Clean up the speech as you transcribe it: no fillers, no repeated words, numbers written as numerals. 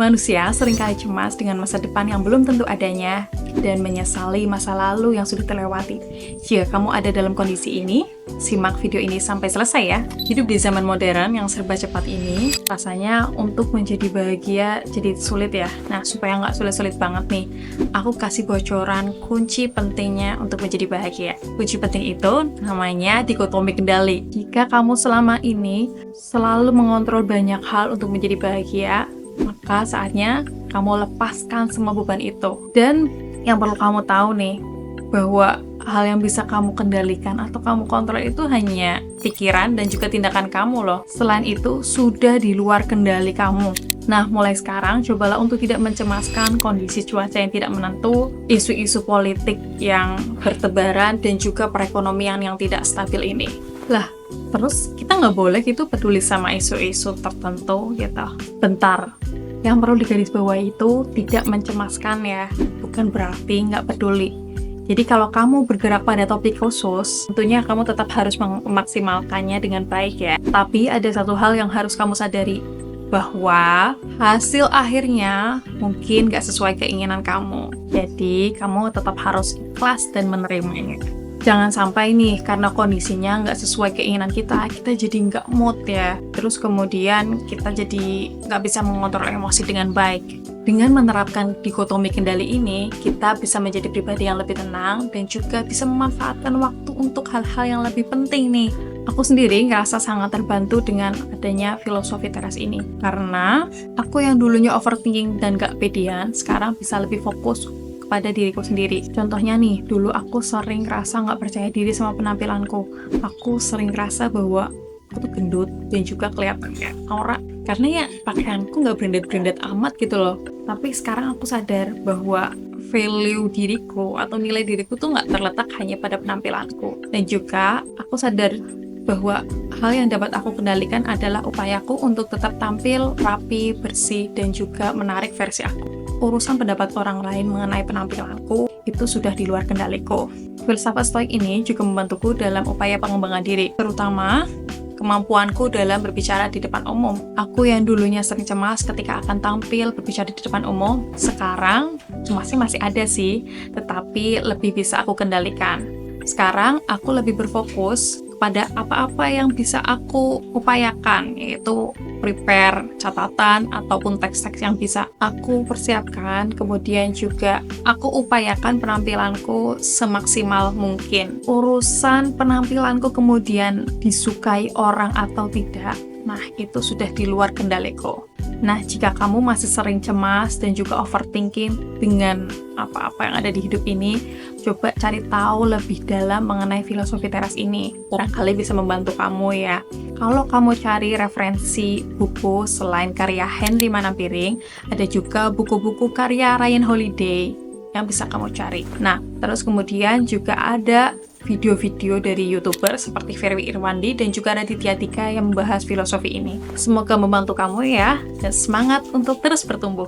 Manusia seringkali cemas dengan masa depan yang belum tentu adanya dan menyesali masa lalu yang sudah terlewati. Jika kamu ada dalam kondisi ini, simak video ini sampai selesai ya. Hidup di zaman modern yang serba cepat ini, rasanya untuk menjadi bahagia jadi sulit ya. Nah, supaya nggak sulit-sulit banget nih, aku kasih bocoran kunci pentingnya untuk menjadi bahagia. Kunci penting itu namanya dikotomi kendali. Jika kamu selama ini selalu mengontrol banyak hal untuk menjadi bahagia, maka saatnya kamu lepaskan semua beban itu. Dan yang perlu kamu tahu nih, bahwa hal yang bisa kamu kendalikan atau kamu kontrol itu hanya pikiran dan juga tindakan kamu loh. Selain itu, sudah di luar kendali kamu. Nah, mulai sekarang, cobalah untuk tidak mencemaskan kondisi cuaca yang tidak menentu, isu-isu politik yang bertebaran, dan juga perekonomian yang tidak stabil ini. Lah, terus kita nggak boleh gitu peduli sama isu-isu tertentu gitu. Bentar, yang perlu digarisbawahi itu tidak mencemaskan ya, bukan berarti nggak peduli. Jadi kalau kamu bergerak pada topik khusus, tentunya kamu tetap harus memaksimalkannya dengan baik ya. Tapi ada satu hal yang harus kamu sadari, bahwa hasil akhirnya mungkin nggak sesuai keinginan kamu. Jadi kamu tetap harus ikhlas dan menerimanya. Jangan sampai nih, karena kondisinya nggak sesuai keinginan kita jadi nggak mood ya. Terus kemudian kita jadi nggak bisa mengontrol emosi dengan baik. Dengan menerapkan dikotomi kendali ini, kita bisa menjadi pribadi yang lebih tenang dan juga bisa memanfaatkan waktu untuk hal-hal yang lebih penting nih. Aku sendiri ngerasa sangat terbantu dengan adanya filosofi teras ini. Karena aku yang dulunya overthinking dan gak pedean, sekarang bisa lebih fokus pada diriku sendiri. Contohnya nih, dulu aku sering ngerasa nggak percaya diri sama penampilanku. Aku sering ngerasa bahwa aku tuh gendut dan juga kelihatan kayak norak. Karena ya pakaianku nggak branded-branded amat gitu loh. Tapi sekarang aku sadar bahwa value diriku atau nilai diriku tuh nggak terletak hanya pada penampilanku. Dan juga aku sadar bahwa hal yang dapat aku kendalikan adalah upayaku untuk tetap tampil rapi, bersih, dan juga menarik versi aku. Urusan pendapat orang lain mengenai penampilanku itu sudah di luar kendaliku. Filsafat Stoik ini juga membantuku dalam upaya pengembangan diri, terutama kemampuanku dalam berbicara di depan umum. Aku yang dulunya sering cemas ketika akan tampil berbicara di depan umum, sekarang cemasnya masih ada sih, tetapi lebih bisa aku kendalikan. Sekarang aku lebih berfokus pada apa-apa yang bisa aku upayakan, yaitu prepare catatan ataupun teks-teks yang bisa aku persiapkan, kemudian juga aku upayakan penampilanku semaksimal mungkin. Urusan penampilanku kemudian disukai orang atau tidak, nah itu sudah di luar kendaliku. Nah, jika kamu masih sering cemas dan juga overthinking dengan apa-apa yang ada di hidup ini, coba cari tahu lebih dalam mengenai filosofi teras ini. Barangkali bisa membantu kamu ya. Kalau kamu cari referensi buku selain karya Henry Manampiring, ada juga buku-buku karya Ryan Holiday yang bisa kamu cari. Nah, terus kemudian juga ada video-video dari YouTuber seperti Ferwi Irwandi dan juga Raditya Dika yang membahas filosofi ini. Semoga membantu kamu ya, dan semangat untuk terus bertumbuh.